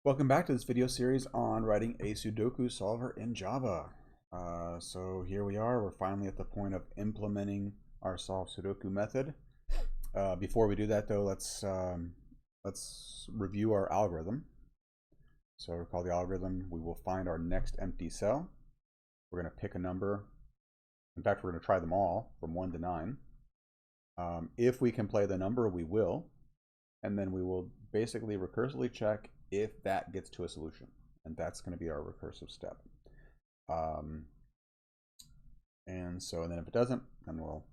Welcome back to this video series on writing a Sudoku solver in Java. So here we are, we're finally at the point of implementing our solveSudoku method. Before we do that though, let's review our algorithm. So recall the algorithm, we will find our next empty cell. We're going to pick a number. In fact, we're going to try them all from 1 to 9. If we can play the number, we will. And then we will basically recursively check if that gets to a solution, and that's going to be our recursive step. And then if it doesn't, then we'll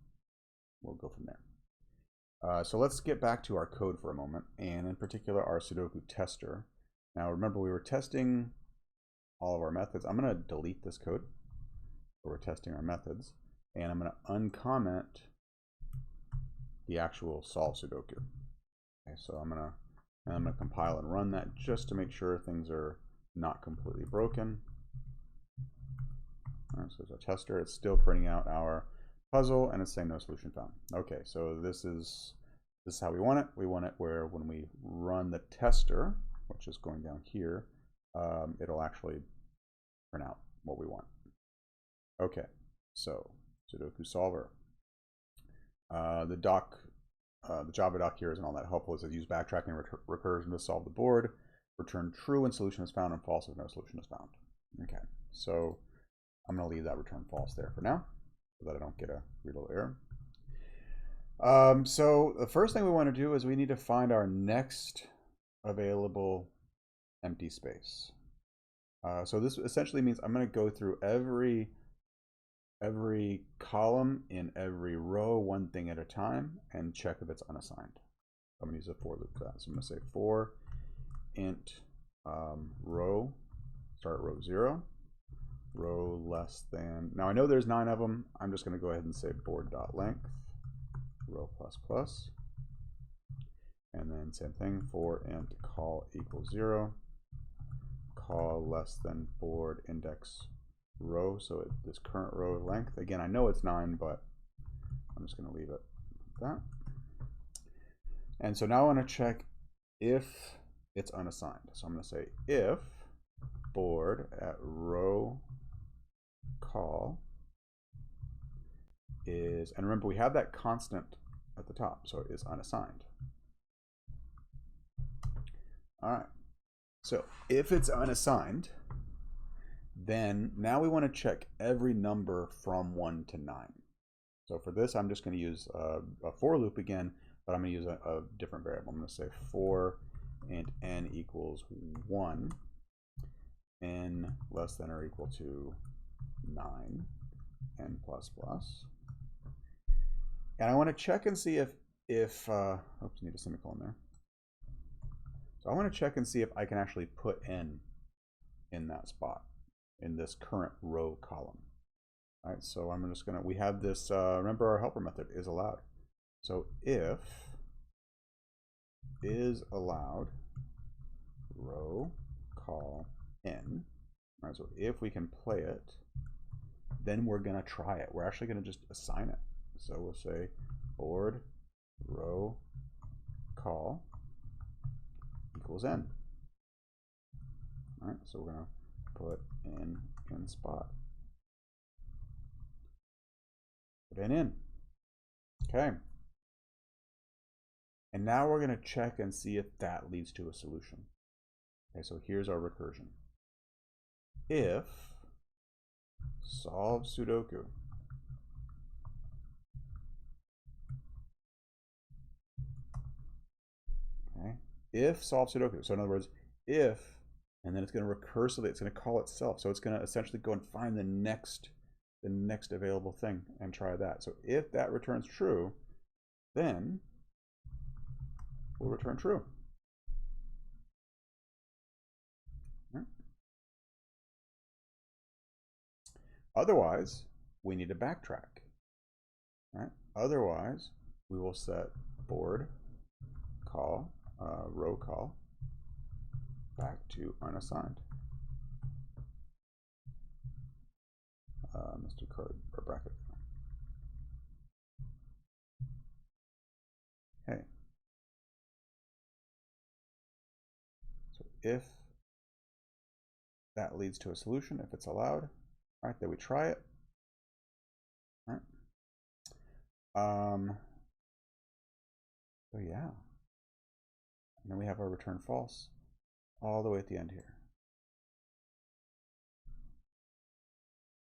go from there. So let's get back to our code for a moment, and in particular our Sudoku tester. Now remember, we were testing all of our methods. I'm going to delete this code where we're testing our methods, and I'm going to uncomment the actual solveSudoku. Okay, so I'm going to compile and run that just to make sure things are not completely broken. All right, so there's our tester. It's still printing out our puzzle, and it's saying no solution found. Okay, so this is how we want it. We want it where when we run the tester, which is going down here, it'll actually print out what we want. Okay, so Sudoku solver. The Java doc here isn't all that helpful. It says use backtracking and recursion to solve the board. Return true when solution is found and false if no solution is found. Okay, so I'm going to leave that return false there for now so that I don't get a reload error. So the first thing we want to do is we need to find our next available empty space. So this essentially means I'm going to go through every column in every row, one thing at a time, and check if it's unassigned. I'm going to use a for loop for that. So I'm going to say for int row, start at row 0, row less than, now I know there's 9 of them. I'm just going to go ahead and say board.length, row ++, and then same thing for int call equals 0, call less than board index row, so this current row length, again I know it's 9, but I'm just going to leave it like that. And so now I want to check if it's unassigned. So I'm going to say if board at row call is, and remember we have that constant at the top, so it is unassigned. All right, so if it's unassigned, then now we want to check every number from 1 to 9. So for this, I'm just going to use a for loop again, but I'm going to use a different variable. I'm going to say for int n equals 1, n less than or equal to 9, n++. And I want to check and see if oops, need a semicolon there. So I want to check and see if I can actually put n in that spot, in this current row column. All right, so I'm just gonna, we have this, remember our helper method is allowed. So if is allowed row call n, all right, so if we can play it, then we're gonna try it. We're actually gonna just assign it. So we'll say board row call equals n. All right, so we're gonna put in spot. Put in. Okay. And now we're going to check and see if that leads to a solution. Okay, so here's our recursion. If solveSudoku okay, if solveSudoku, so in other words, if, and then it's going to recursively, it's going to call itself. So it's going to essentially go and find the next available thing and try that. So if that returns true, then we'll return true. Right. Otherwise, we need to backtrack. Right. Otherwise, we will set board call, row call, back to unassigned. Mr. Code or bracket. Okay. So if that leads to a solution if it's allowed. All right, then we try it. All right. So yeah. And then we have our return false all the way at the end here.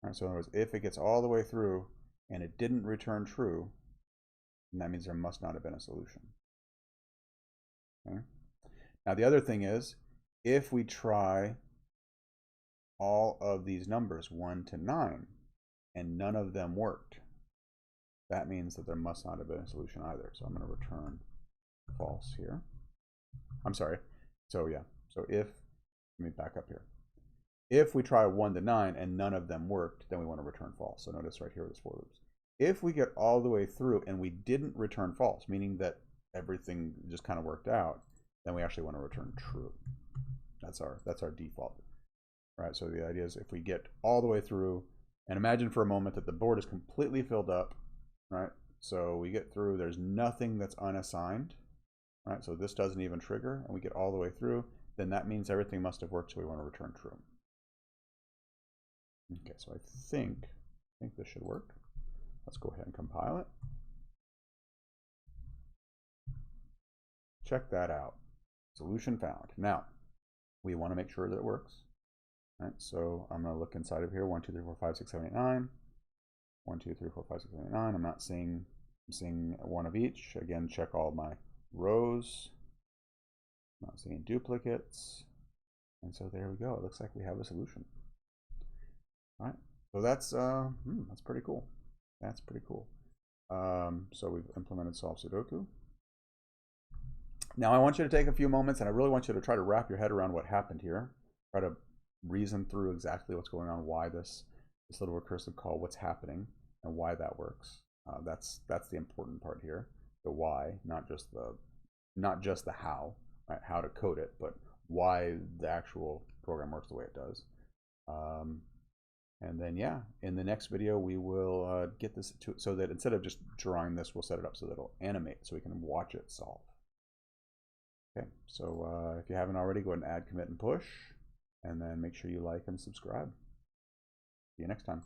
All right, so in other words, if it gets all the way through and it didn't return true, then that means there must not have been a solution. Okay. Now the other thing is, if we try all of these numbers 1 to 9 and none of them worked, that means that there must not have been a solution either. So I'm going to return false here. I'm sorry. So yeah, so if, let me back up here. If we try 1 to 9 and none of them worked, then we want to return false. So notice right here with this for loops. If we get all the way through and we didn't return false, meaning that everything just kind of worked out, then we actually want to return true. That's our default. Right, so the idea is if we get all the way through, and imagine for a moment that the board is completely filled up, right? So we get through, there's nothing that's unassigned, right? So this doesn't even trigger, and we get all the way through, then that means everything must have worked, so we want to return true. Okay, so I think this should work. Let's go ahead and compile it. Check that out. Solution found. Now, we want to make sure that it works. Right, so I'm going to look inside of here. 1, 2, 3, 4, 5, 6, 7, 8, 9. 1, 2, 3, 4, 5, 6, 7, 8, 9. I'm not seeing, I'm seeing one of each. Again, check all my rows. I'm not seeing duplicates. And so there we go. It looks like we have a solution. All right. So that's pretty cool. That's pretty cool. So we've implemented solveSudoku. Now I want you to take a few moments, and I really want you to try to wrap your head around what happened here. Try to reason through exactly what's going on, why this little recursive call, what's happening, and why that works. That's the important part here. The why, not just the how, right? How to code it, but why the actual program works the way it does. And then yeah, in the next video we will get this to so that instead of just drawing this, we'll set it up so that it'll animate so we can watch it solve. Okay, so if you haven't already, go ahead and add, commit, and push, and then make sure you like and subscribe. See you next time.